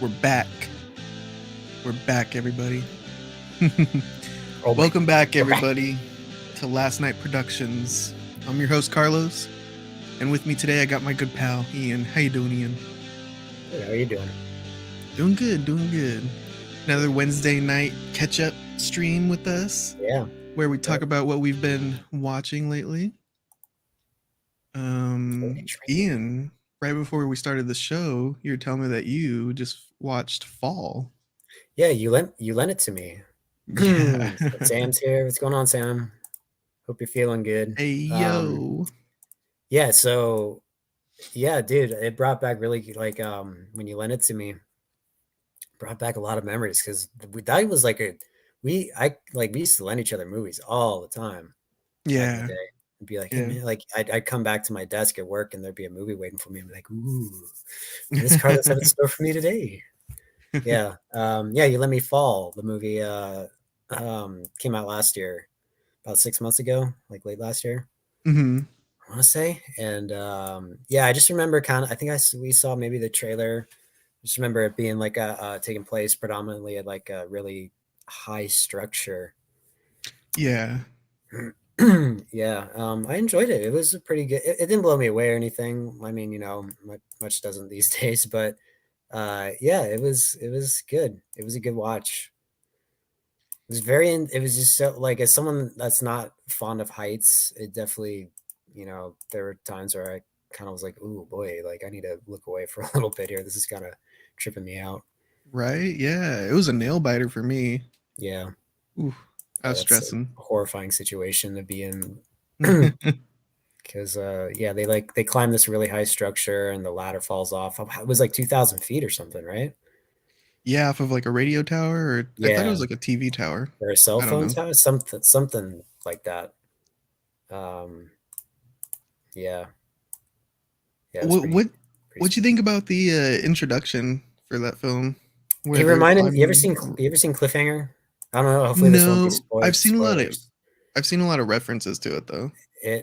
We're back. We're back, everybody. Oh my, Welcome back, we're back. everybody, to Last Night Productions. I'm your host, Carlos, and with me today, I got my good pal, Ian. How you doing, Ian? Hey, how are you doing? Doing good, doing good. Another Wednesday night catch-up stream with us, Yeah. where we talk about what we've been watching lately. Ian, right before we started the show, you were telling me that you just watched Fall. Yeah, you lent it to me. Yeah. Sam's here. What's going on, Sam? Hope you're feeling good. Hey, yo. Yeah, so yeah, dude, it brought back really when you lent it to me, brought back a lot of memories because that was like we used to lend each other movies all the time back in the Yeah. day. I'd be like, hey Yeah. man, like I'd come back to my desk at work and there'd be a movie waiting for me. I'm like, ooh, what does Carlos have in store for me today? Yeah. Yeah, You Let Me Fall, the movie came out last year, about 6 months ago, like late last year, Hmm. I want to say. And yeah, I just remember we saw maybe the trailer. Just remember it being like taking place predominantly at like a really high structure. Yeah. Yeah, I enjoyed it. It was a pretty good. It didn't blow me away or anything. I mean, much doesn't these days, but yeah, it was good. It was a good watch. It was just so like as someone that's not fond of heights, it definitely, there were times where I kind of was like, "Ooh, boy, like I need to look away for a little bit here. This is kind of tripping me out." Right? Yeah. It was a nail biter for me. Yeah, Ooh, I yeah, was that's a stressing. horrifying situation to be in. Because yeah, they climb this really high structure and the ladder falls off. It was like 2,000 feet or something, right? Yeah, off of like a radio tower, or I thought it Yeah, was like a TV tower. or a cell I don't phone know. tower, something like that. Um, yeah, yeah, it was What pretty what pretty what'd you think spooky. about the introduction for that film He where they're reminded you climbing? ever seen Cliffhanger? I don't know. Hopefully this won't be No, spoilers. I've seen a lot of references to it though.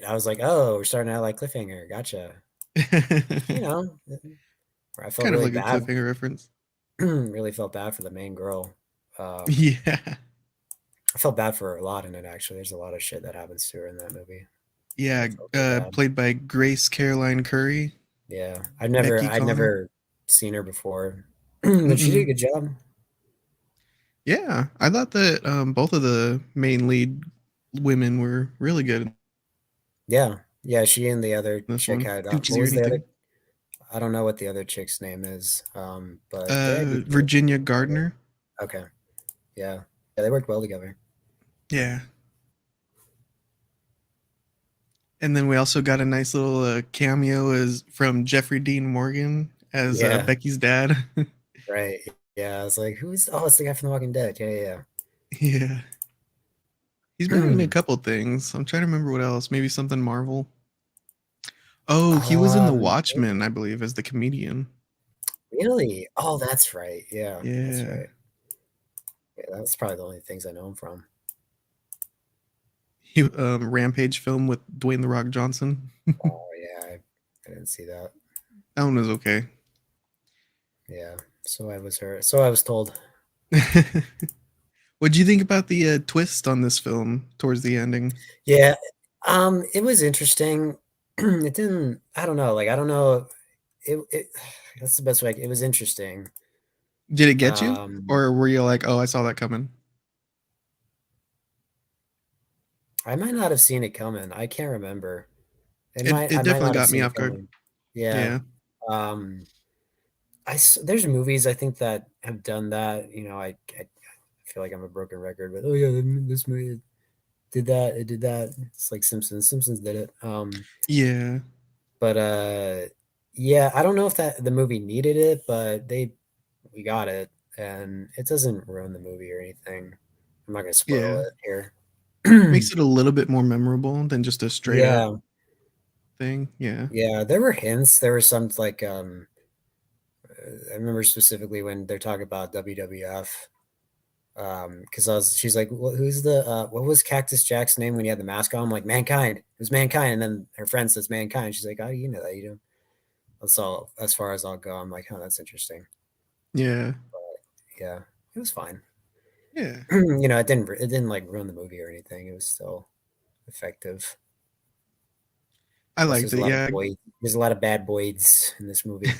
I was like, oh, we're starting out like Cliffhanger. Gotcha. You know, I felt Kind of really like a bad. cliffhanger reference. Really felt bad for the main girl. Yeah. I felt bad for her a lot in it. Actually, there's a lot of shit that happens to her in that movie. I Yeah, felt real bad. played by Grace Caroline Curry. Yeah, Becky I'd Connell. never seen her before, but she did a Mm-mm. good job. Yeah, I thought that both of the main lead women were really good in Yeah, yeah. She and the other this chick one. had Didn't you what see was the other? anything? I don't know what the other chick's name is, but they had good chemistry Virginia together. Gardner. Okay, yeah, yeah, they worked well together. Yeah, and then we also got a nice little cameo as from Jeffrey Dean Morgan as Yeah, Becky's dad. right. Yeah, I was like, who's? Oh, it's the guy from The Walking Dead. Yeah, Yeah, he's been in a yeah. couple things. I'm trying to remember what else. Maybe something Marvel. Oh, he was in The Maybe. Watchmen, I believe, as the comedian. Really? Oh, that's right. Yeah, that's Yeah, right. Yeah, that's probably the only things I know him from. he Rampage film with Dwayne the Rock Johnson. Oh yeah, I didn't see that. That one was okay. Yeah, so I was heard. So I was told. What do you think about the twist on this film towards the ending? Yeah, it was interesting. It didn't. I don't know. Like I don't know. It that's the best way. It was interesting. Did it get you, Um, or were you like, "Oh, I saw that coming"? I might not have seen it coming. I can't remember. It I might definitely not have got me seen off it guard. coming. Yeah. Yeah. Um, there's movies I think that have done that. I feel like I'm a broken record, but oh yeah, this movie did that. It did that. It's like Simpsons. Simpsons did it. Yeah. But yeah, I don't know if that the movie needed it, but we got it, and it doesn't ruin the movie or anything. I'm not gonna spoil Yeah. it here. Makes it a little bit more memorable than just a straight up Yeah, thing. Yeah. yeah. There were hints. There were some like I remember specifically when they're talking about WWF. Because she's like, who's the what was Cactus Jack's name when he had the mask on? I'm like, Mankind. It was Mankind, and then her friend says Mankind. She's like, oh, you know that, you do. That's all as far as I'll go. I'm like, oh, that's interesting. Yeah. Yeah, it was fine. Yeah. It didn't like ruin the movie or anything. It was still effective. I Plus, liked there's a it. lot of Yeah. boys. There's a lot of bad boys in this movie.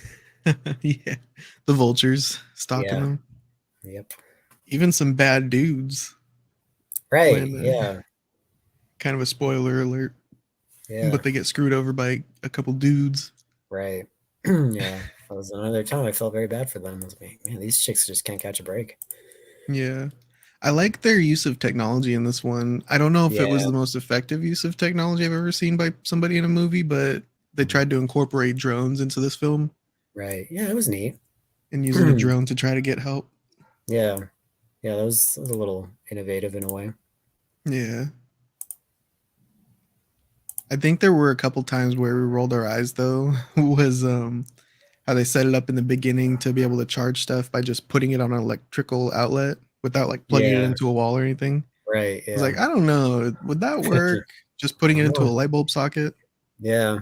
Yeah. The vultures stalking Yeah. them. Yep. Even some bad dudes. Right. When Yeah. kind of a spoiler alert, Yeah. but they get screwed over by a couple dudes. Right. Yeah. That was another time I felt very bad for them. I was like, man, these chicks just can't catch a break. Yeah. I like their use of technology in this one. I don't know if it was Yeah. the most effective use of technology I've ever seen by somebody in a movie, but they Mhm. tried to incorporate drones into this film Right. Yeah, it was neat. and using a drone to try to get help. Yeah. Yeah, that was a little innovative in a way. Yeah. I think there were a couple times where we rolled our eyes though, was how they set it up in the beginning to be able to charge stuff by just putting it on an electrical outlet without like plugging it Yeah. into a wall or anything. I Right. was Yeah. like, I don't know, would that I work? Just putting it don't into a know. light bulb socket? Yeah.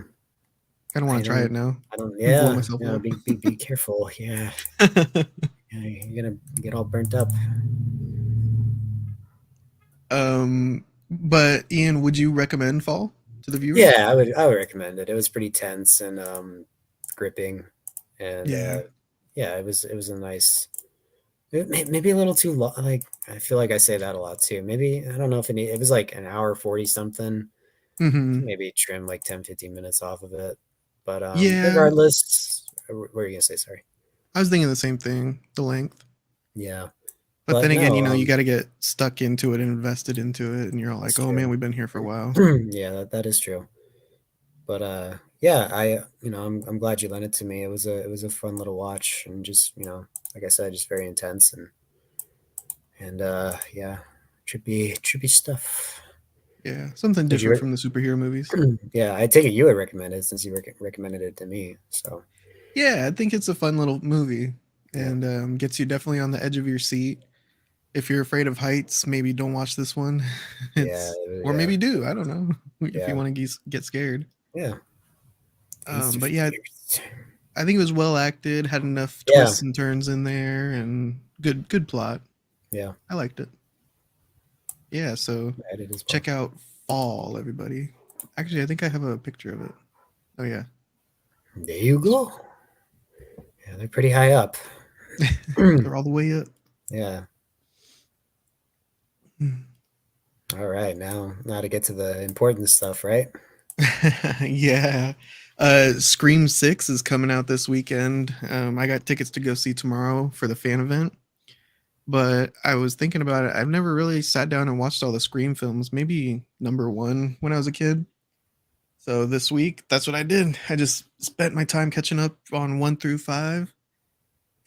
Kind of I want to try it don't. now I don't. and blow Yeah. myself Yeah. up. Be careful. Yeah. Yeah. You're gonna get all burnt up. But Ian, would you recommend Fall to the viewers? Yeah, I would recommend it. It was pretty tense and gripping, and Yeah. yeah, it was a nice. Maybe a little too long. Like I feel like I say that a lot too. Maybe I don't know if it was like an hour 40 something. Hmm. Maybe trim like 10, 15 minutes off of it. But Yeah. regardless, what were you gonna say? Sorry. I was thinking the same thing, the length. Yeah, But but then again, no, you got to get stuck into it and invested into it, and you're all that's like, "Oh man, true. we've been here for a while." Yeah, that is true. But yeah, I'm glad you lent it to me. It was a fun little watch, and just like I said, just very intense and yeah, trippy stuff. Yeah, something Would different you? from the superhero movies. Yeah, I take it you would recommend it since you recommended it to me. So Yeah, I think it's a fun little movie yeah, and gets you definitely on the edge of your seat. If you're afraid of heights, maybe don't watch this one. yeah, It's or yeah, maybe do. I don't know if you yeah, want to get scared. yeah. Face your But yeah, fears. I think it was well acted, had enough Yeah, twists and turns in there, and good plot. yeah. I liked it. Yeah, so I did as well. check out Fall, everybody. Actually, I think I have a picture of it. Oh yeah, There you go. Yeah, they're pretty high up. they're all the way up. Yeah. All right, now to get to the important stuff, right? Yeah. Scream 6 is coming out this weekend. I got tickets to go see tomorrow for the fan event, but I was thinking about it. I've never really sat down and watched all the Scream films, maybe number one when I was a kid. So this week, that's what I did. I just spent my time catching up on 1 through 5,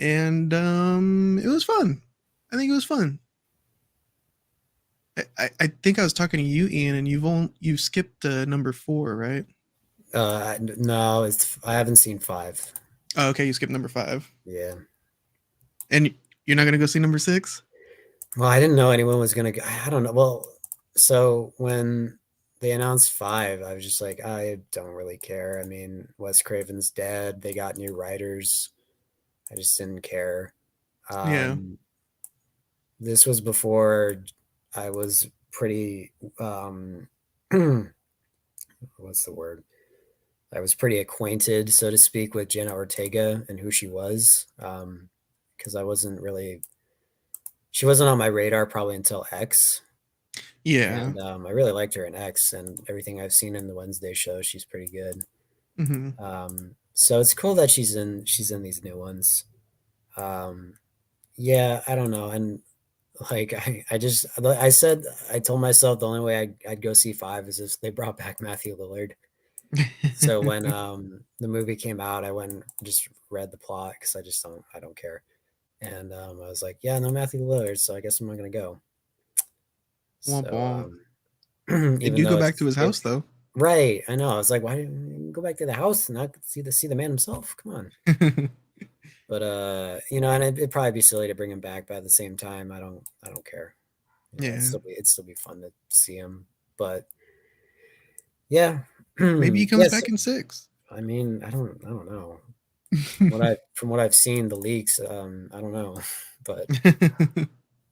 and it was fun. I think it was fun. I think I was talking to you, Ian, and you've skipped number 4, right? No, I haven't seen five. Oh, okay, you skipped number 5. Yeah. And you're not gonna go see number 6? Well, I didn't know anyone was gonna go. I don't know. Well, so when they announced five, I was just like, I don't really care. I mean, Wes Craven's dead. They got new writers. I just didn't care. Yeah. Um, this was before I was pretty what's the word? I was pretty acquainted, so to speak, with Jenna Ortega and who she was. Because she wasn't on my radar probably until X. Yeah. And I really liked her in X, and everything I've seen in the Wednesday show, she's pretty good. Mhm. So it's cool that she's in these new ones. Um, yeah, I don't know, and like I told myself the only way I'd go see five is if they brought back Matthew Lillard. So when the movie came out, I went and just read the plot because I don't care, and I was like, yeah, no Matthew Lillard, so I guess I'm not gonna go. Womp So womp. They even do go though back to his house though. right, I know. I was like, why didn't you go back to the house and not see the man himself? Come on. But and it'd probably be silly to bring him back, but at the same time, I don't care. Yeah. It'd still be fun to see him. But yeah. Maybe he comes Yes. back in 6. I mean, I don't know. From what I've seen, the leaks, I don't know, but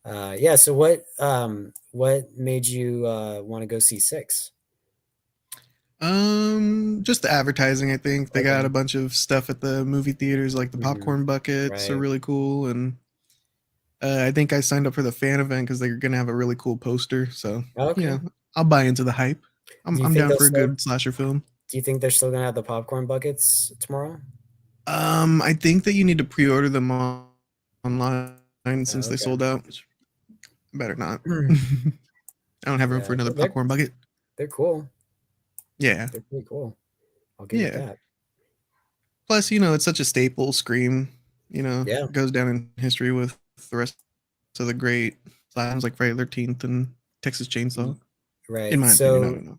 yeah. So what made you want to go see Six? Just the advertising. I think they got Okay. a bunch of stuff at the movie theaters, like the Hmm. popcorn buckets are Right. really cool, and I think I signed up for the fan event because they're gonna have a really cool poster. So Okay. I'll buy into the hype. Do you I'm think down they'll for a still? good slasher film. Do you think they're still gonna have the popcorn buckets tomorrow? I think that you need to pre-order them online since they Okay. sold out. Better not. I don't have room for Yeah, another they're popcorn bucket. they're cool. Yeah, They're pretty cool. I'll give you yeah. that. Plus, it's such a staple. Scream, Yeah. goes down in history with the rest of the great slams like Friday the 13th and Texas Chainsaw. In Right. my opinion, I So don't know.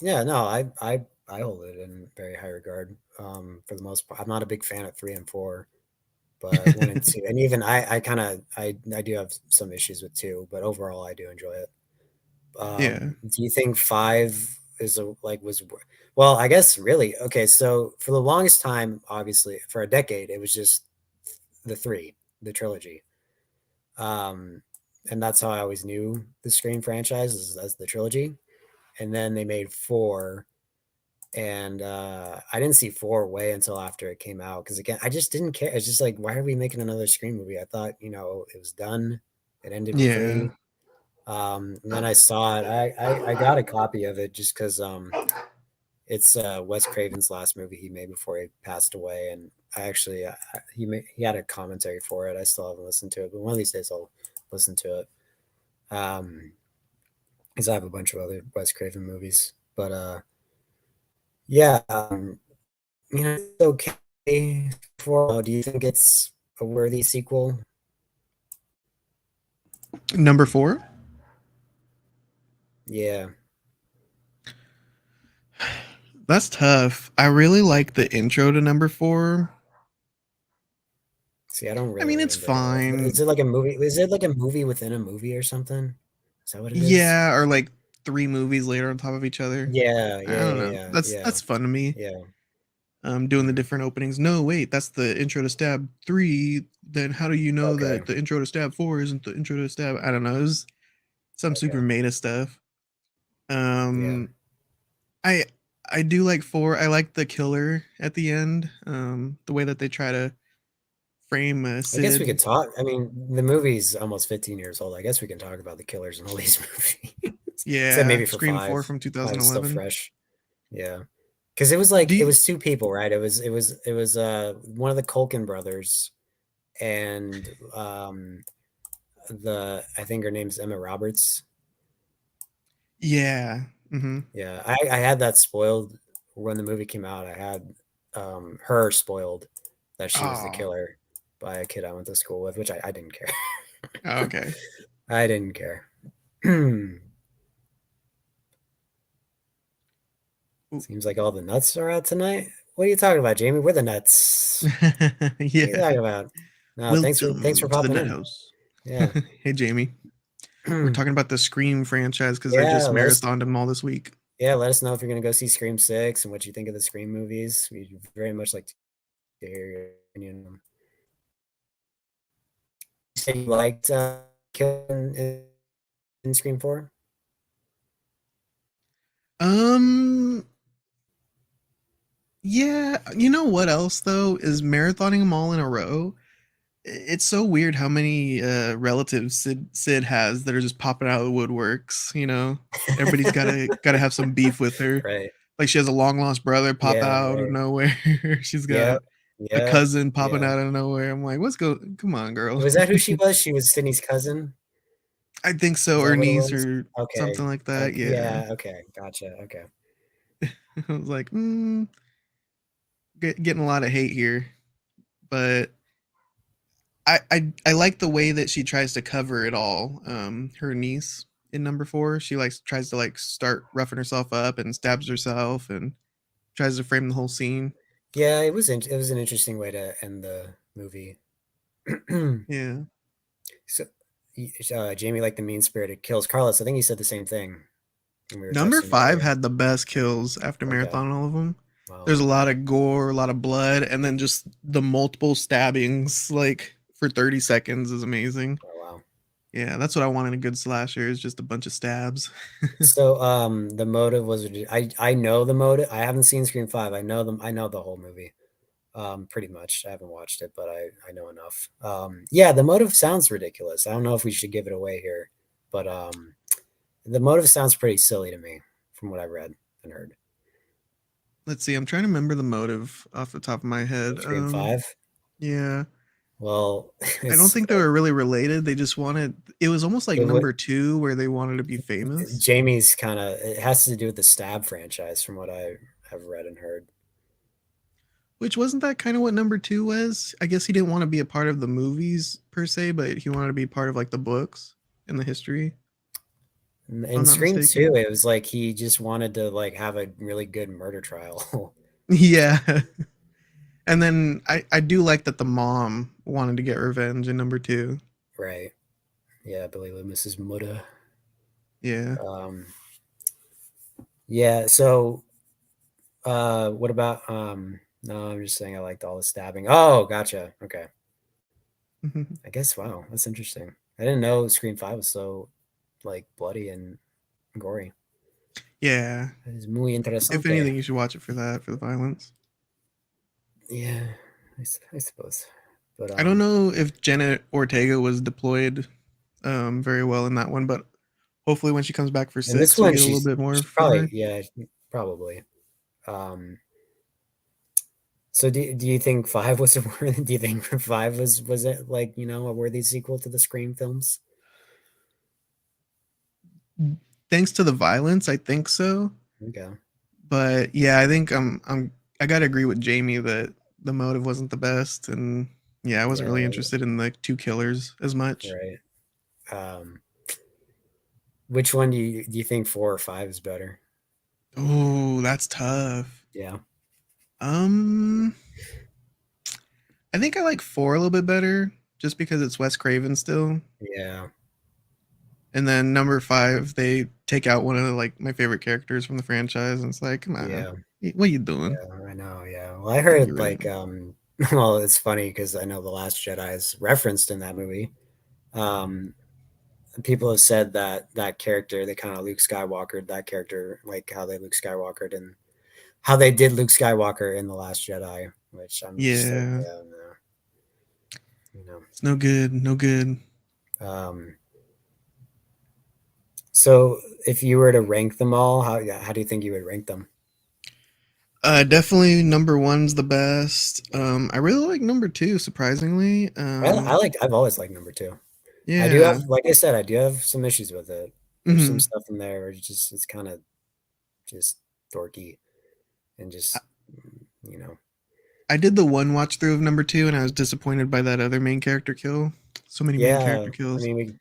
yeah, no, I hold it in very high regard. For the most part, I'm not a big fan of 3 and 4, but 1 and 2, and even I kind of I do have some issues with 2, but overall I do enjoy it. Yeah, Do you think 5 is a like was well, I guess really okay. So for the longest time, obviously for a decade, it was just the three, the trilogy. Um, and that's how I always knew the Scream franchise as the trilogy. And then they made 4, and I didn't see 4 way until after it came out because again, I just didn't care. It's just like, why are we making another Scream movie? I thought it was done. It ended with yeah. 3. And then I saw it. I got a copy of it just because it's Wes Craven's last movie he made before he passed away, and I actually he had a commentary for it. I still haven't listened to it, but one of these days I'll listen to it. Um, because I have a bunch of other Wes Craven movies, but yeah, it's okay. For do you think it's a worthy sequel? Number 4. Yeah. That's tough. I really like the intro to number 4. See, I don't I really mean, it's remember it all. fine. Is it like a movie? Is it like a movie within a movie or something? Is that what it is? Yeah, or like 3 movies later on top of each other. Yeah, I yeah, don't know. yeah, yeah, That's fun to me. yeah, Doing the yeah. different openings. No, wait, that's the intro to Stab 3. Then how do you know Okay. that the intro to Stab 4 isn't the intro to Stab? I don't know. It was some super Okay. meta stuff. Yeah. Um, I I do like 4. I like the killer at the end. The way that they try to frame I guess we Sid. could talk. I mean, the movie's almost 15 years old. I guess we can talk about the killers in all these movies. Except Yeah, maybe for Scream 4 5. from 5 is still 2011. fresh. Yeah. Because it was like Do it you, was 2 people, right? It was one of the Culkin brothers and the I think her name's Emma Roberts. yeah. Mhm. Yeah. I had that spoiled when the movie came out. I had her spoiled that she was the Oh, killer by a kid I went to school with, which I didn't care. okay. I didn't care. Ooh. Seems like all the nuts are out tonight. What are you talking about, Jamie? We're the nuts. What are you Yeah. talking about? No, thanks for Welcome to the popping Nut in. House. Yeah. Hey, Jamie. We're talking about the Scream franchise because I Yeah, just marathoned them all this week. let us know if you're gonna go see Scream 6 and what you think of the Scream movies. We'd very much like to hear your opinion. You said you liked Killing in Scream 4? Um, yeah. You know what else though is marathoning them all in a row. It's so weird how many relatives Sid has that are just popping out of the woodworks. Everybody's gotta have some beef with her. Right. Like she has a long lost brother pop Yeah, out of right. nowhere. She's got Yep. a Yep. cousin popping Yeah. out of nowhere. I'm like, what's go? Come on, girl. Was that who she was? She was Sydney's cousin? I think so, Is that or what it niece, was? or something Okay. like that. Okay. Yeah. Yeah. Okay. Gotcha. Okay. I was like, getting a lot of hate here, but I like the way that she tries to cover it all. Her niece in number 4, she like tries to like start roughing herself up and stabs herself and tries to frame the whole scene. Yeah, it was an interesting way to end the movie. Yeah. So, Jamie liked the mean-spirited kills. Carlos, I think you said the same thing when we were Number texting 5 earlier. had the best kills after Okay. marathon all of them. Wow. There's a lot of gore, a lot of blood, and then just the multiple stabbings like for 30 seconds is amazing. Oh, wow. Yeah, that's what I want in a good slasher is just a bunch of stabs. So, the motive was I know the motive. I haven't seen Scream 5. I know them. I know the whole movie. Pretty much. I haven't watched it, but I know enough. Yeah, the motive sounds ridiculous. I don't know if we should give it away here, but the motive sounds pretty silly to me from what I read and heard. Let's see, I'm trying to remember the motive off the top of my For head. Scream 5. Yeah. Well, I don't it's think they were really related. They just wanted it was almost like it would number 2 where they wanted to be famous. Jamie's kind of it has to do with the Stab franchise from what I have read and heard. Which wasn't that kind of what number 2 was? I guess he didn't want to be a part of the movies per se, but he wanted to be part of like the books and the history. If In I'm not Scream 2, mistaken. it was like he just wanted to like have a really good murder trial. Yeah. And then I do like that the mom wanted to get revenge in number 2. Right. Yeah, Billy Loomis's mother. Yeah. Um, yeah, so what about no, I'm just saying I liked all the stabbing. Oh, gotcha. Okay. I guess wow, that's interesting. I didn't know Scream 5 was so like bloody and gory. Yeah. That is muy If interesante. anything, you should watch it for that, for the violence. Yeah, I suppose. But I don't know if Janet Ortega was deployed very well in that one, but hopefully when she comes back for in this 6, we one get a little bit more she's from probably her. yeah, probably. Um so do you think 5 was a worthy do you think 5 was it like, you know, a worthy sequel to the Scream films? Thanks to the violence, I think so. Okay. But yeah, I think I gotta agree with Jamie that the motive wasn't the best, and yeah, I wasn't really Yeah, interested in the two killers as much. right. Um which one do you think 4 or 5 is better? Oh, that's tough. Yeah. Um, I think I like 4 a little bit better, just because it's Wes Craven still. Yeah. And then number 5, they take out one of the, like my favorite characters from the franchise, and it's like, come on, Yeah. what are you doing? Yeah, I know. Yeah. Well, I Get heard rid of like him. well, it's funny because I know The Last Jedi is referenced in that movie. Um People have said that that character, they kind of Luke Skywalker, that character, like how they Luke Skywalker and how they did Luke Skywalker in The Last Jedi, which I'm just like, Yeah, yeah, no, you know. it's no good, no good. Um, so if you were to rank them all, how do you think you would rank them? Definitely number 1's the best. I really like number 2, surprisingly. I've always liked number two. I do Yeah. have, like I said, I do have some issues with it. There's some Mhm. stuff in there where it's kind of just dorky and just, you know, I did the one watch through of number 2, and I was disappointed by that other main character kill. So many main yeah. character I kills. mean,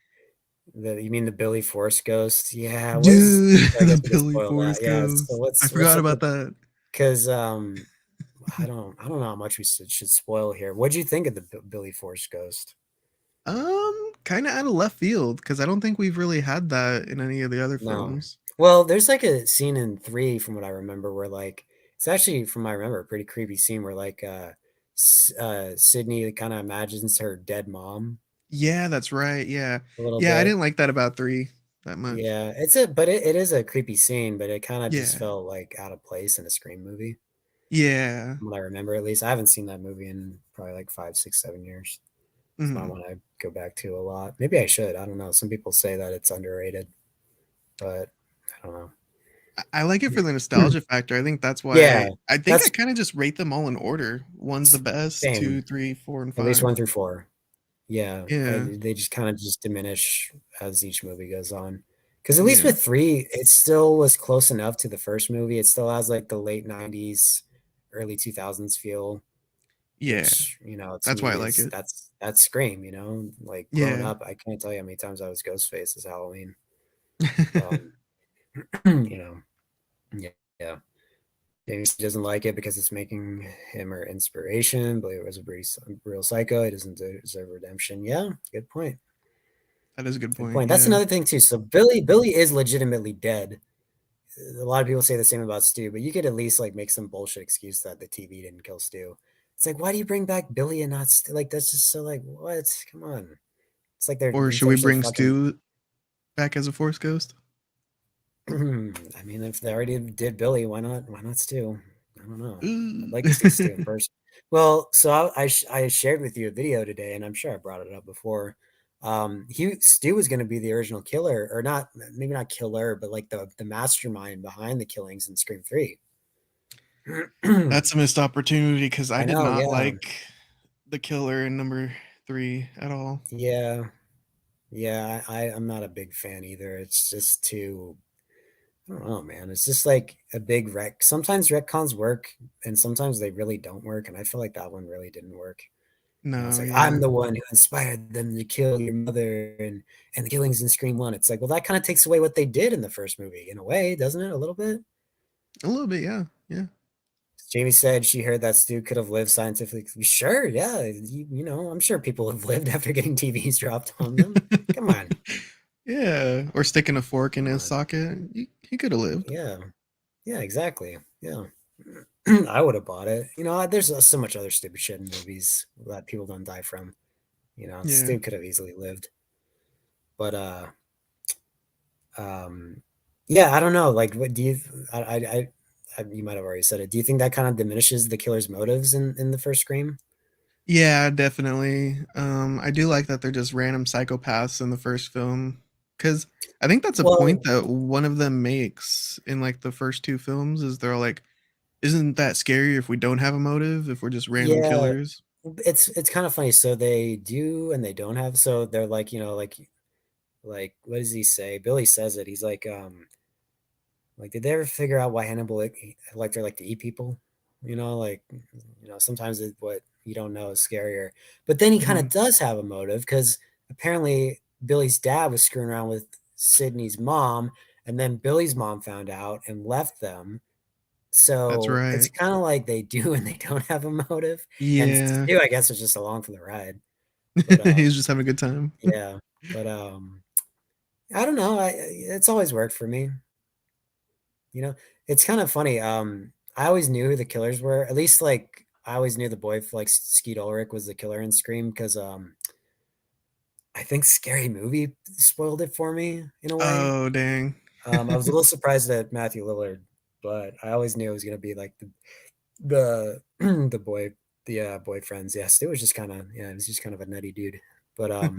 you mean the Billy Force ghost? Yeah, Dude, I guess the we can Billy spoil that. Force Yeah. So ghost. I what's forgot up about with that. because I don't know how much we should spoil here. What do you think of the Billy Force ghost? Kind of out of left field because I don't think we've really had that in any of the other No. films. Well, there's like a scene in 3 from what I remember where like it's actually from I remember a pretty creepy scene where like Sydney kind of imagines her dead mom Yeah, that's right. Yeah. a little Yeah, I bit. didn't like that about 3 that much. Yeah, it is a creepy scene, but it kind of just Yeah. felt like out of place in a Scream movie. Yeah. From what I remember, at least I haven't seen that movie in probably like 5, 6, 7 years. It's not Mhm. one I go back to a lot. Maybe I should. I don't know. Some people say that it's underrated, but I don't know. I like it for the nostalgia factor. I think that's Yeah, why I think I that's kind of just rate them all in order. One's the best, same. 2, 3, 4, and At least 5. 1 through 4. Yeah, Yeah. they just kind of just diminish as each movie goes on. Because at least Yeah. with 3, it still was close enough to the first movie. It still has like the late 90s, early 2000s feel, Yeah. which, you know, to That's why I me like is it. that's Scream, you know? Like growing Yeah. up, I can't tell you how many times I was Ghostface as Halloween. Um, you know, yeah, yeah. Maybe he doesn't like it because it's making him her inspiration, but it was a real psycho. He doesn't deserve redemption. Yeah, good point. That is a good Good point. point. That's Yeah. another thing too. So Billy is legitimately dead a lot of people say the same about Stu, but you could at least like make some bullshit excuse that the TV didn't kill Stu. It's like, why do you bring back Billy and not Stu? Like, that's just so like, what? Come on. It's like they're Or should we intentionally bring fucking. Stu back as a Force Ghost? I mean, if they already did Billy, why not? Why not Stu? I don't know. I'd Ooh. like to see Stu in person. Well, so I shared with you a video today, and I'm sure I brought it up before. Stu was going to be the original killer, or not, maybe not killer, but like the mastermind behind the killings in Scream 3. That's a missed opportunity because I I did know, not yeah, like the killer in number 3 at all. yeah, yeah. I'm not a big fan either. It's just too. I don't know, man. It's just like a big wreck. Sometimes retcons work, and sometimes they really don't work. And I feel like that one really didn't work. You know, it's No, like yeah. I'm the one who inspired them to kill your mother, and the killings in Scream One. It's like, well, that kind of takes away what they did in the first movie, in a way, doesn't it? A little bit. A little bit, yeah. Yeah. Jamie said she heard that Stu could have lived scientifically. Sure, yeah, you know, I'm sure people have lived after getting TVs dropped on them. Come on, Yeah. Or sticking a fork in come his on, socket. He could have lived. yeah, yeah, exactly, yeah. I would have bought it. You know, there's so much other stupid shit in movies that people don't die from. You know, Yeah. Stu could have easily lived, but um, yeah, I don't know. Like, what do you? You might have already said it. Do you think that kind of diminishes the killer's motives in the first Scream? Yeah, definitely. I do like that they're just random psychopaths in the first film because I think that's a point Well, that one of them makes in like the first two films is they're all like, isn't that scary if we don't have a motive, if we're just random yeah, killers? it's kind of funny. So they do and they don't have. So they're like, you know, like what does he say? Billy says it. He's like, did they ever figure out why Hannibal liked her like to eat people? You know, like, you know, sometimes what you don't know is scarier. But then he kind of Mhm. does have a motive because apparently Billy's dad was screwing around with Sydney's mom, and then Billy's mom found out and left them. That's So it's right. kind of like they do and they don't have a motive. And Yeah. Stu, I guess, was just along for the ride. But He's just having a good time. yeah, but I don't know. It's always worked for me. You know, it's kind of funny. I always knew who the killers were. At least, like, I always knew the boy, like Skeet Ulrich, was the killer in Scream because I think Scary Movie spoiled it for me in a way. Oh, dang. I was a little surprised at Matthew Lillard, but I always knew it was gonna be like the the boy, the boyfriends. Yes, it was just kind of yeah, it was just kind of a nutty dude. But what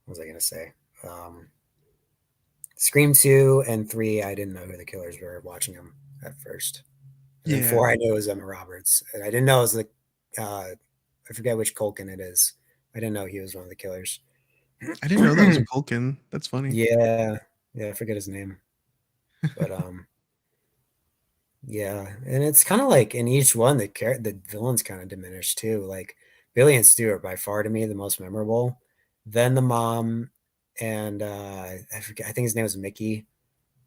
was I gonna say? Um, Scream 2 and 3, I didn't know who the killers were watching them at first. And then Yeah. 4, I knew it was Emma Roberts. And I didn't know it was I forget which Culkin it is. I didn't know he was one of the killers. I didn't know that was Culkin. That's funny. Yeah. Yeah, I forget his name. But yeah. And it's kind of like in each one, the villains kind of diminish too. Like Billy and Stu are by far to me the most memorable. Then the mom and I forget, I think his name was Mickey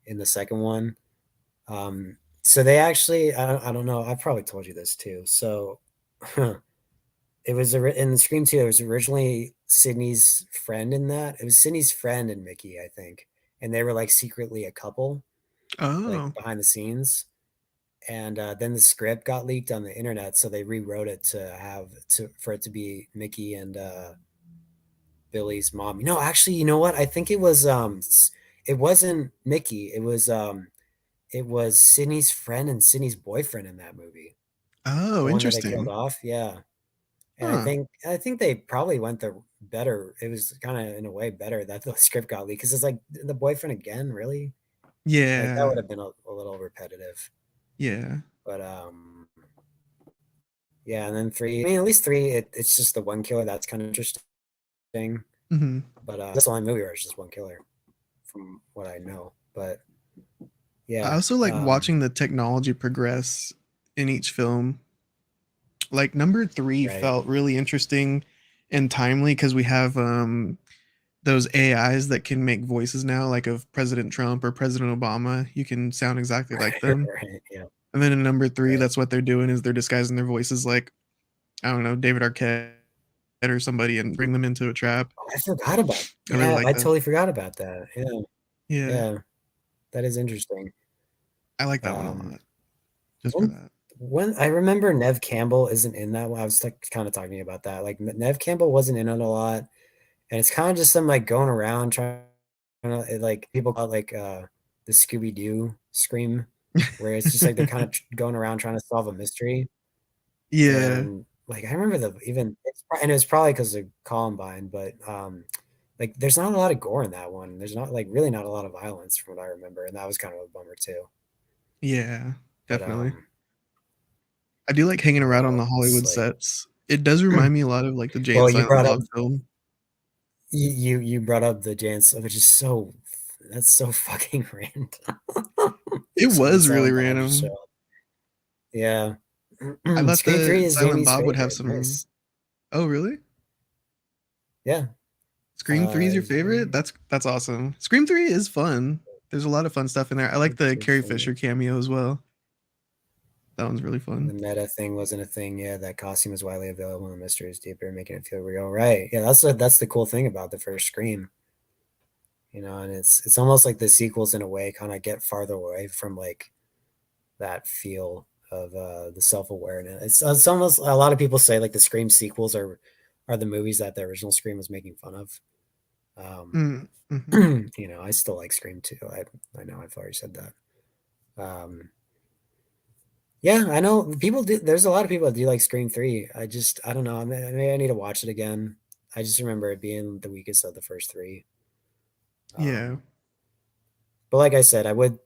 in the second one. So they actually, I don't know, I've probably told you this too. So it was in the Scream 2, it was originally Sydney's friend in that. It was Sydney's friend and Mickey, I think. And they were like secretly a couple, like Oh, behind the scenes. And then the script got leaked on the internet, so they rewrote it for it to be Mickey and Billy's mom. No, actually, you know what? I think it wasn't Mickey. It was Sydney's friend and Sydney's boyfriend in that movie. oh, The one that they killed interesting. off, yeah. And Huh. I think they probably went the better. It was kind of in a way better that the script got leaked because it's like the boyfriend again, really. Like that Yeah. would have been a little repetitive. Yeah. But yeah, and then 3. I mean, at least 3. It's just the one killer that's kind of interesting. Mhm. But that's the only movie where it's just one killer, from what I know. But I yeah, also like watching the technology progress in each film. Like number 3 right. felt really interesting and timely because we have those AIs that can make voices now, like of President Trump or President Obama. You can sound exactly like Right, them. right, yeah, And then in number 3, right. that's what they're doing is they're disguising their voices like, I don't know, David Arquette or somebody and bring them into a trap. Oh, I forgot about. I really Yeah, like I that. totally forgot about that. Yeah, Yeah. yeah. That is interesting. I like that one a Um, lot, just for one that. when I remember Nev Campbell isn't in that one. I was like kind of talking about that. Like Nev Campbell wasn't in it a lot, and it's kind of just them like going around trying to like people call it like the Scooby Doo Scream, where it's just like they're kind of going around trying to solve a mystery. Yeah, And like I remember and it was probably because of Columbine, but like there's not a lot of gore in that one. There's not like really not a lot of violence from what I remember, and that was kind of a bummer too. yeah, But definitely. I do like hanging what around on the else? Hollywood Like, sets. It does remind me a lot of like the Jay and well, you Silent brought up Bob film. you brought up the dance, which is so that's so fucking random. It Jay and was really Silent Bob just show random. up. Yeah. I thought Scream 3 the is Silent Jamie's Bob would have favorite. some. Nice. Oh, really? Yeah. Scream 3 is your Yeah. favorite? That's awesome. Scream 3 is fun. There's a lot of fun stuff in there. I like the Carrie Fisher cameo as well. That one's really The fun. meta thing wasn't a thing. Yeah, that costume is widely available and the mystery is deeper, making it feel real. Right. Yeah, that's the cool thing about the first Scream. And it's almost like the sequels in a way kind of get farther away from like that feel of the self-awareness. It's almost a lot of people say like the Scream sequels are the movies that the original Scream was making fun of. Mm-hmm. I still like Scream too. I know I've already said that. Yeah, I know people do. There's a lot of people that do like Scream 3. I don't know. Maybe I need to watch it again. I just remember it being the weakest of the first three. Yeah. Um, but like I said, I would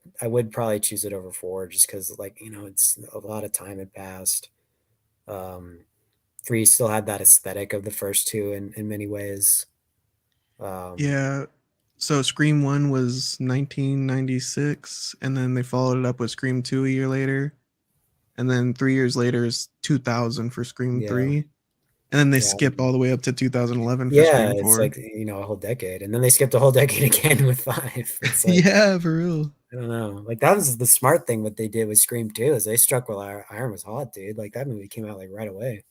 probably choose it over four just because like it's a lot of time had passed. Um, Three still had that aesthetic of the first two in many ways. Um, Yeah. So Scream 1 was 1996, and then they followed it up with Scream 2 a year later. And then 3 years later is 2000 for Scream yeah, 3. And then they yeah, skip all the way up to 2011 for yeah. Scream It's 4. like a whole decade, and then they skipped a whole decade again with five. It's like Yeah, for real. I don't know. Like that was the smart thing what they did with Scream 2 is they struck while Iron was hot, dude. Like that movie came out like right away.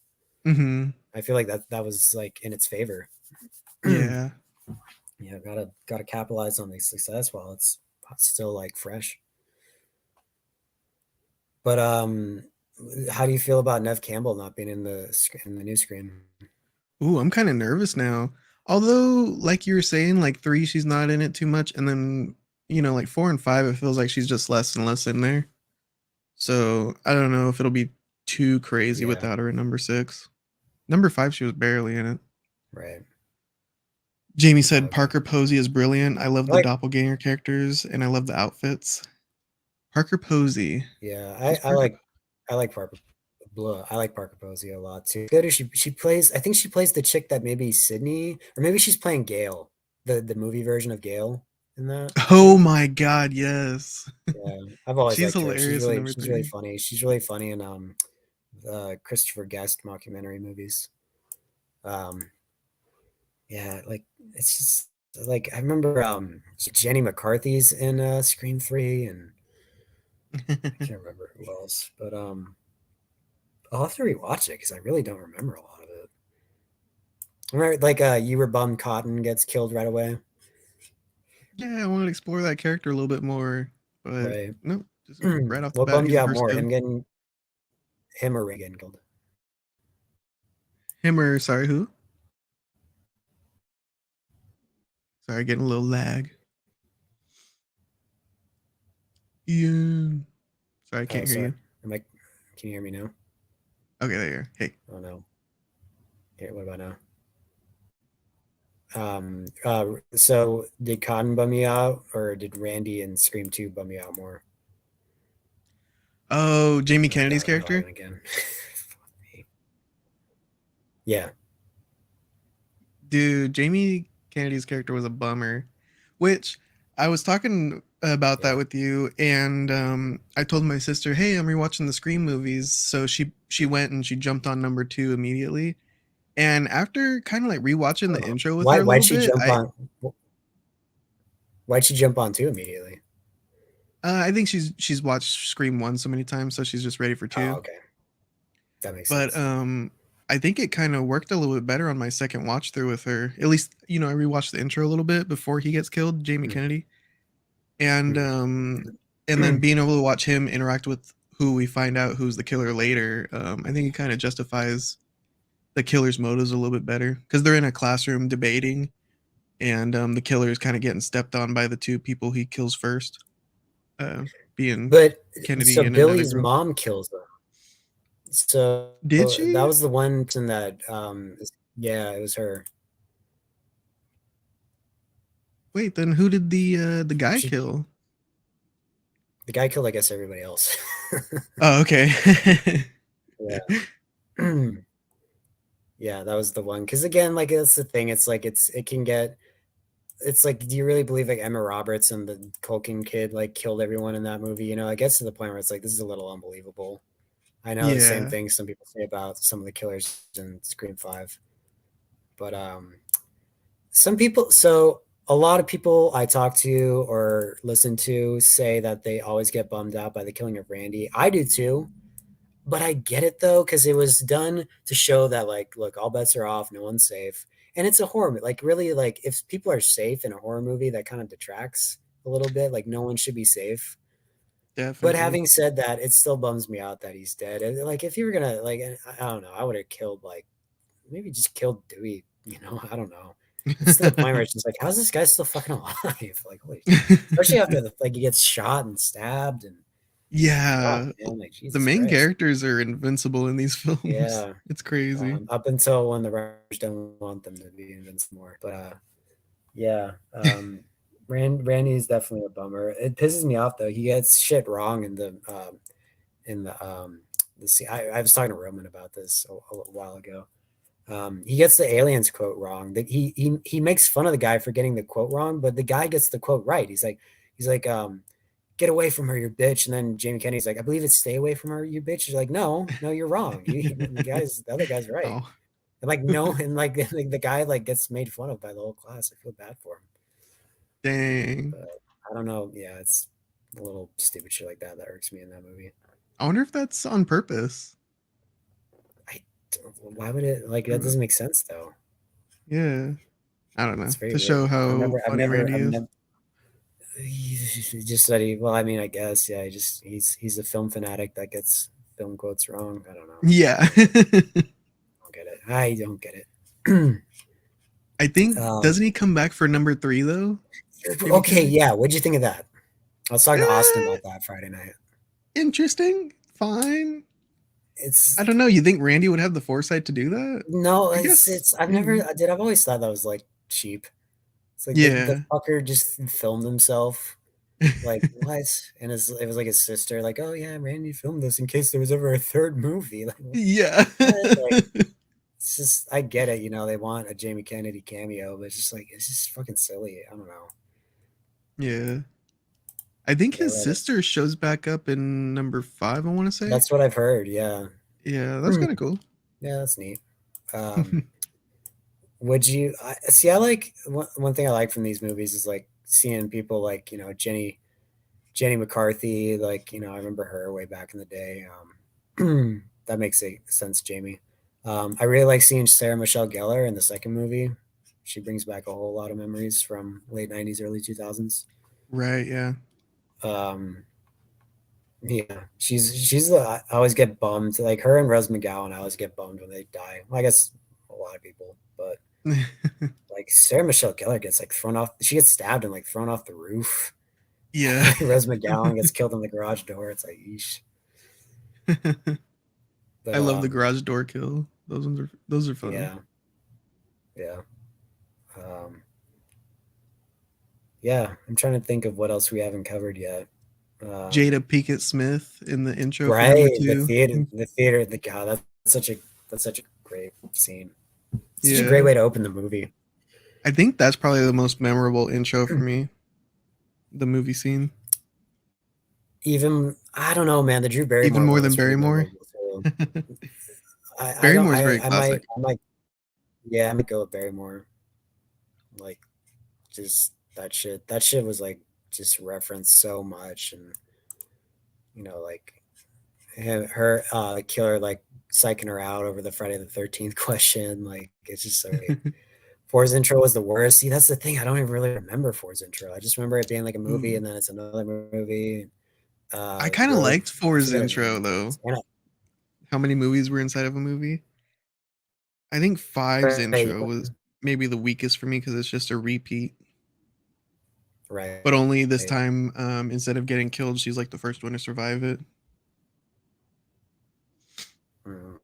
Hmm. I feel like that was like in its favor. Yeah. Yeah, gotta capitalize on the success while it's still like fresh. But how do you feel about Nev Campbell not being in the new Scream? Ooh, I'm kind of nervous now. Although, like you were saying, like 3, she's not in it too much. And then, like 4 and 5, it feels like she's just less and less in there. So I don't know if it'll be too crazy Yeah, without her in number 6. Number 5, she was barely in it. right. Jamie said Okay. Parker Posey is brilliant. I love I the like doppelganger characters and I love the outfits. Parker Posey. yeah, Who's I Parker? like I like Parker I like Parker Posey a lot too. Good. She plays. I think she plays the chick that maybe Sydney, or maybe she's playing Gail, the movie version of Gail in that. I Oh think. my god, yes. Yeah, I've always She's liked her. She's hilarious in really number she's really 3. funny. She's really funny in the Christopher Guest mockumentary movies. Um, yeah, like it's just like I remember Jenny McCarthy's in Scream 3, and I can't remember who else, but I'll have to rewatch it because I really don't remember a lot of it. Remember, like you were bummed Cotton gets killed right away, Yeah, I wanted to explore that character a little bit more, but right? nope, just right off the What bat, bummed he's you the out first more, kill. him or Ray getting killed? Him or sorry, who? Sorry, getting a little lag. Ian. Sorry, I Oh, can't hear sorry. you. Am I? Can you hear me now? Okay, there you are. Hey. Oh no. Okay, what about now? So did Cotton bum you out, or did Randy and Scream 2 bum you out more? Oh, Jamie Oh, Kennedy's darn, I'm character? lagging again. Yeah. Dude, Jamie Kennedy's character was a bummer. Which I was talking about that Yeah. with you, and I told my sister, "Hey, I'm rewatching the Scream movies." So she went and she jumped on number 2 immediately. And after kind of like rewatching the Oh. intro with her Why? a little bit, Why'd she jump on 2 immediately? I think she's watched Scream 1 so many times, so she's just ready for Oh, 2. okay. That makes But sense. I think it kind of worked a little bit better on my second watch through with her. At least, I rewatched the intro a little bit before he gets killed, Jamie Hmm. Kennedy. and Mhm. and then being able to watch him interact with who we find out who's the killer later, I think it kind of justifies the killer's motives a little bit better because they're in a classroom debating, and the killer is kind of getting stepped on by the two people he kills first, uh, being But so Kennedy and another Billy's girl. mom kills them. So Did that she? was the one person that, yeah, it was her. Wait, then who did the guy She, kill? the guy killed, I guess, everybody else. Oh, okay. Yeah. Yeah, that was the one. Because again, like that's the thing. It's like it can get. It's like, do you really believe like Emma Roberts and the Culkin kid like killed everyone in that movie? You know, it gets to the point where it's like this is a little unbelievable. I know the same Yeah, thing some people say about some of the killers in Scream 5, but some people. So a lot of people I talk to or listen to say that they always get bummed out by the killing of Randy. I do too. But I get it though, because it was done to show that, like, look, all bets are off, no one's safe. And it's a horror movie. Like, really, like, if people are safe in a horror movie, that kind of detracts a little bit. Like, no one should be safe. But definitely. having said that, it still bums me out that he's dead. Like, if you were gonna, like, I don't know, I would have killed, like, maybe just killed Dewey. You know, I don't know. It's to the point where it's just like, how's this guy still fucking alive? Like, holy, especially after like he gets shot and stabbed and fuck, Yeah, man, like the Jesus main Christ. characters are invincible in these films. Yeah. It's crazy. Up until when the writers don't want them to be invincible more. But yeah, Randy's definitely a bummer. It pisses me off though. He gets shit wrong in the scene. I was talking to Roman about this a while ago. He gets the aliens quote wrong. That he makes fun of the guy for getting the quote wrong, but the guy gets the quote right. He's like get away from her, you bitch. And then Jamie Kennedy's like, I believe it's stay away from her, you bitch. He's like, no, you're wrong. The other guy's right. Oh, And like no, and like the guy like gets made fun of by the whole class. I feel bad for him, dang. but I don't know. Yeah, it's a little stupid shit like that that irks me in that movie. I wonder if that's on purpose. I why would it like I that don't know. doesn't make sense though. Yeah, I don't know. It's very To weird. show how funny Randy I've is. never. He just said he. Well, I mean, I guess yeah. He's a film fanatic that gets film quotes wrong. I don't know. Yeah. I don't get it. I don't get it. I think um, doesn't he come back for number 3 though? Jamie okay, Kennedy? yeah. What'd you think of that? I was talking to Austin Eh, about that Friday night. interesting. Fine. It's I don't know. You think Randy would have the foresight to do that? no, I guess it's. I've never. maybe. I did. I've always thought that was like cheap. It's like the Yeah. fucker just filmed himself. Like what? And it was like his sister. Like, oh yeah, Randy filmed this in case there was ever a third movie. Like Yeah. what? Like it's just. I get it. You know, they want a Jamie Kennedy cameo, but it's just like it's just fucking silly. I don't know. Yeah. I think Yeah, his sister shows back up in number 5, I want to say. that's what I've heard. Yeah. Yeah, that's kind of cool. Yeah, that's neat. Um, would you see? I like one thing I like from these movies is like seeing people like Jenny McCarthy. Like I remember her way back in the day. That makes sense, Jamie. I really like seeing Sarah Michelle Gellar in the second movie. She brings back a whole lot of memories from late '90s, early 2000s. Right, yeah. Um, yeah, I always get bummed. Like her and Rose McGowan, I always get bummed when they die. Well, I guess a lot of people, but like Sarah Michelle Gellar gets like thrown off. She gets stabbed and like thrown off the roof. Yeah. Rose McGowan gets killed in the garage door. It's like, yeesh. I But love the garage door kill. Those are fun. yeah, yeah, um, yeah. I'm trying to think of what else we haven't covered yet. Jada Pinkett Smith in the intro for number Right, 2. the God, that's such a great scene. Such a great Yeah. way to open the movie. I think that's probably the most memorable intro for me, the movie scene. Even I don't know, man. The Drew Even Barrymore more one than is pretty Barrymore. memorable too. I don't Barrymore's very classic. I might yeah I might go with Barrymore. Like just that shit was like just referenced so much, and like her killer like psyching her out over the Friday the 13th question. Like it's just so great. Four's intro was the worst. See, that's the thing. I don't even really remember Four's intro. I just remember it being like a movie, and then it's another movie. I kind of Really, liked Four's forget the intro name. though. Anna, How many movies were inside of a movie? I think Five's right, intro was maybe the weakest for me because it's just a repeat. right. But only this time, instead of getting killed, she's like the first one to survive it. Mm.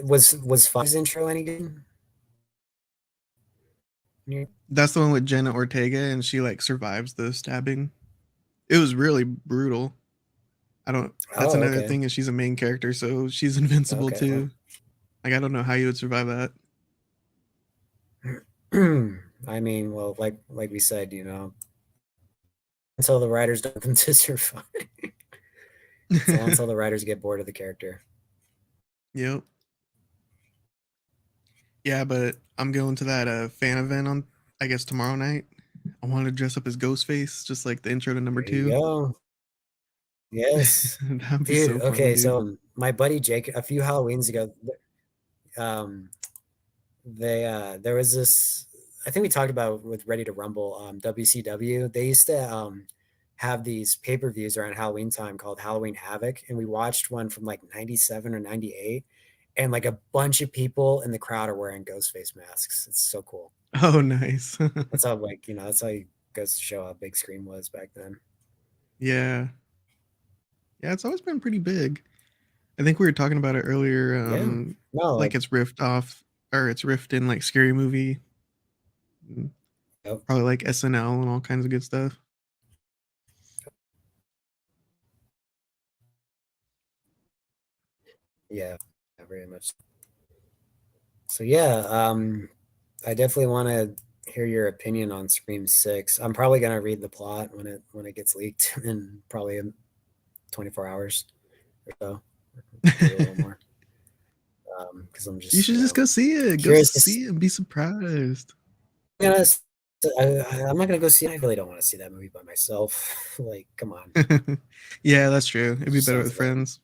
Was Five's intro any good? Yeah. That's the one with Jenna Ortega, and she like survives the stabbing. It was really brutal. I don't. That's Oh, another okay. thing is she's a main character, so she's invincible Okay. too. Like I don't know how you would survive that. I mean, well, like we said, until the writers don't want them to survive. So until the writers get bored of the character. Yep. Yeah, but I'm going to that fan event on I guess tomorrow night. I want to dress up as Ghostface, just like the intro to number There you 2. go. Yes. That'd be Dude, so fun, okay, dude. so my buddy Jake, a few Halloweens ago, um, there was this, I think we talked about with Ready to Rumble, WCW. They used to have these pay-per-views around Halloween time called Halloween Havoc, and we watched one from like 97 or 98, and like a bunch of people in the crowd are wearing Ghostface masks. It's so cool. Oh, nice. That's how, like, that's how you goes to show how big Scream was back then. Yeah. Yeah, it's always been pretty big. I think we were talking about it earlier. Yeah. No, Like it's riffed off, or it's riffed in like Scary Movie, yep. probably like SNL and all kinds of good stuff. Yeah, very much. So yeah, I definitely want to hear your opinion on Scream 6. I'm probably gonna read the plot when it gets leaked in probably 24 hours or so, maybe a little more. Because I'm You just should just go see it. Go curious to see it and be surprised. I'm not gonna go see it. I really don't want to see that movie by myself. Like, come on. Yeah, that's true. It'd be better Sounds with friends.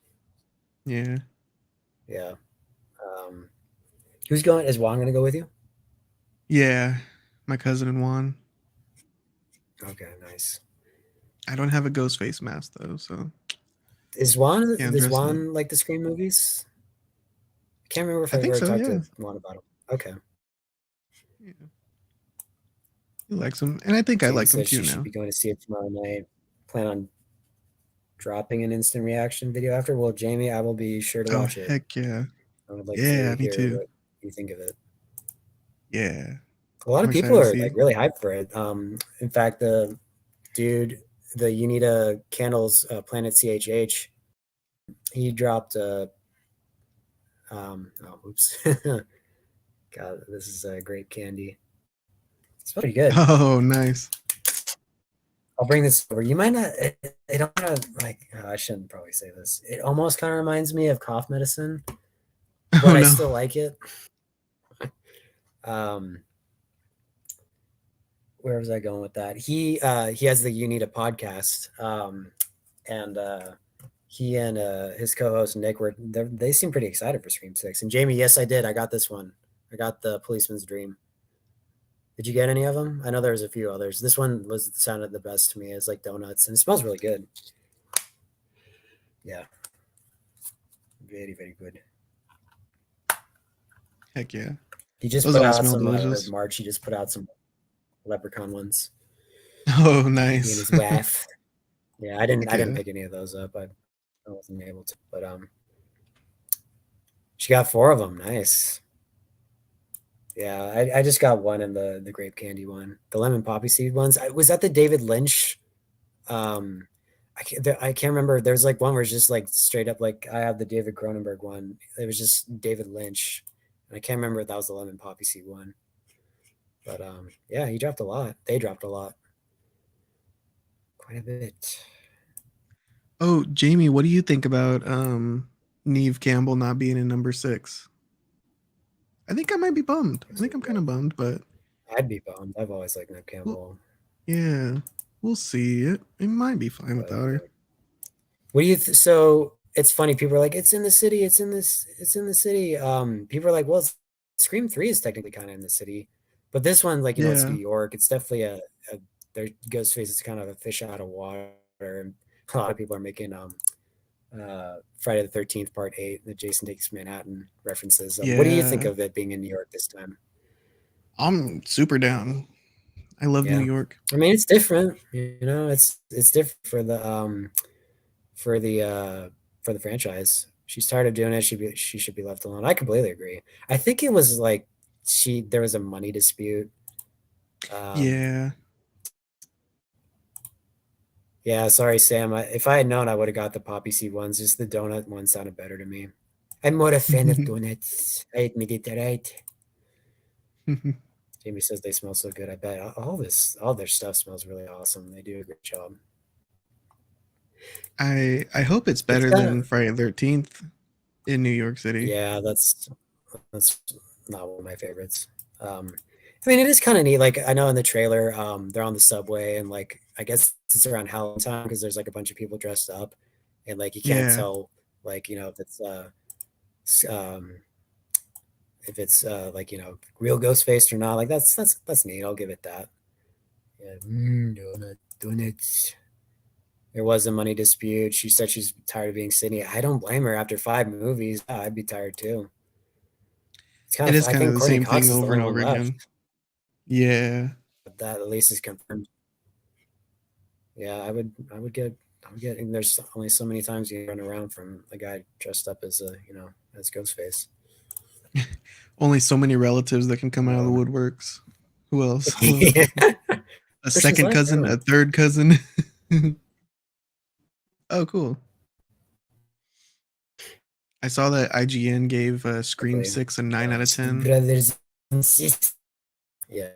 Yeah. yeah. Who's going? Is Juan gonna go with you? Yeah. My cousin and Juan. Okay, nice. I don't have a ghost face mask though, so Is Juan can't does dress up. Juan like the Scream movies? I can't remember if I I've think ever so, talked yeah. to Juan about him. Okay. Yeah. He likes them. And I think I Jamie like them said too she should now. be going to see it tomorrow night. Plan on dropping an instant reaction video after. Well, Jamie, I will be sure to Oh watch it. heck yeah. I would like to Yeah, me hear too. what you think of it. Yeah. A lot I'm of excited people to are see like it. really hyped for it. In fact, the dude, the Unita Candles Planet CHH, he dropped a. Oh, oops. God, this is a grape candy. It's pretty good. Oh, nice. I'll bring this over. You might not. It don't kind of like. Oh, I shouldn't probably say this. It almost kind of reminds me of cough medicine, but Oh I no. still like it. Um, where was I going with that? He has the You Need a podcast, and he and his co-host Nick they seem pretty excited for Scream 6. And Jamie, yes, I did. I got this one. I got the Policeman's Dream. Did you get any of them? I know there's a few others. This one sounded the best to me. It's like donuts, and it smells really good. Yeah, very very good. Heck yeah. He just Those put all out smell some delicious. March. He just put out some leprechaun ones. Oh, He and nice. his wife. Yeah, I didn't Heck yeah. pick any of those up. I wasn't able to, but she got 4 of them. Nice. Yeah, I just got one in the grape candy one. The lemon poppy seed ones. Was that the David Lynch? I can't remember. There's like one where it's just like straight up like I have the David Cronenberg one. It was just David Lynch, and I can't remember if that was the lemon poppy seed one. But yeah, he dropped a lot. They dropped a lot, quite a bit. Oh, Jamie, what do you think about Neve Campbell not being in number 6? I think I might be bummed. I think I'm kind of bummed, but I'd be bummed. I've always liked Neve well, Campbell. yeah, we'll see. It might be fine without her. What do you so it's funny. People are like, it's in the city. It's in this. It's in the city. People are like, well, Scream 3 is technically kind of in the city, but this one, like, it's New Yeah. York. It's definitely a their Ghostface is kind of a fish out of water. And a lot of people are making Friday the 13th Part 8, the Jason Takes Manhattan references. What do you think Yeah. of it being in New York this time? I'm super down. I love New Yeah, York. I mean, it's different. It's different for the franchise. She's tired of doing it. She should be left alone. I completely agree. I think it was like there was a money dispute. Um, Yeah. yeah, sorry, Sam. If I had known, I would have got the poppy seed ones. Just the donut one sounded better to me. I'm more a fan of donuts. I admit it, right? Jamie says they smell so good. I bet all their stuff smells really awesome. They do a great job. I hope it's It's better kind than of Friday the 13th in New York City. yeah. That's not one of my favorites. Um, I mean, it is kind of neat. Like I know in the trailer, they're on the subway, and like I guess it's around Halloween time because there's like a bunch of people dressed up, and like you can't Yeah. tell like um, if it's like real Ghostface or not. Like that's neat. I'll give it that. Yeah, donuts. There was a money dispute. She said she's tired of being Sydney. I don't blame her. After 5 movies, yeah, I'd be tired too. It's kind It of. is I kind of think the Courtney same thing Cox is the over and only one over left. again. Yeah. But that at least is confirmed. Yeah, I would get. And there's only so many times you run around from a guy dressed up as as Ghostface. Only so many relatives that can come out of the Um, woodworks. Who else? yeah. A Christian's second left. cousin, Oh. a third cousin. Oh, cool. I saw that IGN gave Scream Exactly. 6 a 9 out of 10. Brothers and sisters. Yeah.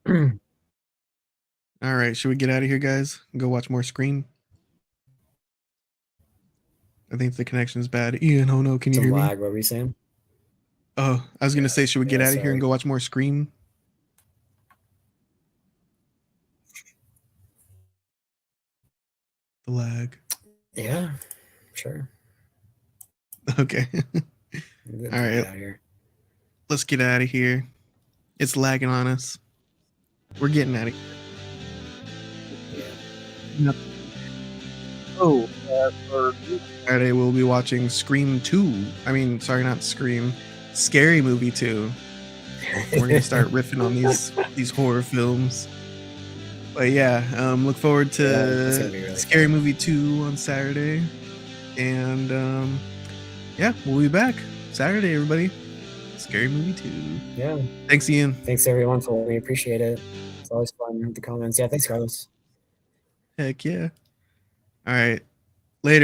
All right, should we get out of here, guys? Go watch more Scream? I think the connection's bad. Ian, oh no, can you Some hear me? lag. What were you saying? Oh, I was gonna say, should we get Yeah. out of here and Sorry. go watch more Scream? The lag. Yeah. Sure. Okay. All Get right, out of here. let's get out of here. It's lagging on us. We're getting out of here. Yeah. Oh, for Friday we'll be watching Scream 2. I mean, sorry, not Scream. Scary Movie 2. We're gonna start riffing on these horror films. But yeah, look forward Yeah, that's gonna to be really Scary fun. Movie 2 on Saturday. And yeah, we'll be back Saturday, everybody. Scary Movie 2. Yeah. Thanks, Ian. Thanks everyone for we appreciate it. It's always fun with the comments. Yeah, thanks, Carlos. Heck yeah. All right.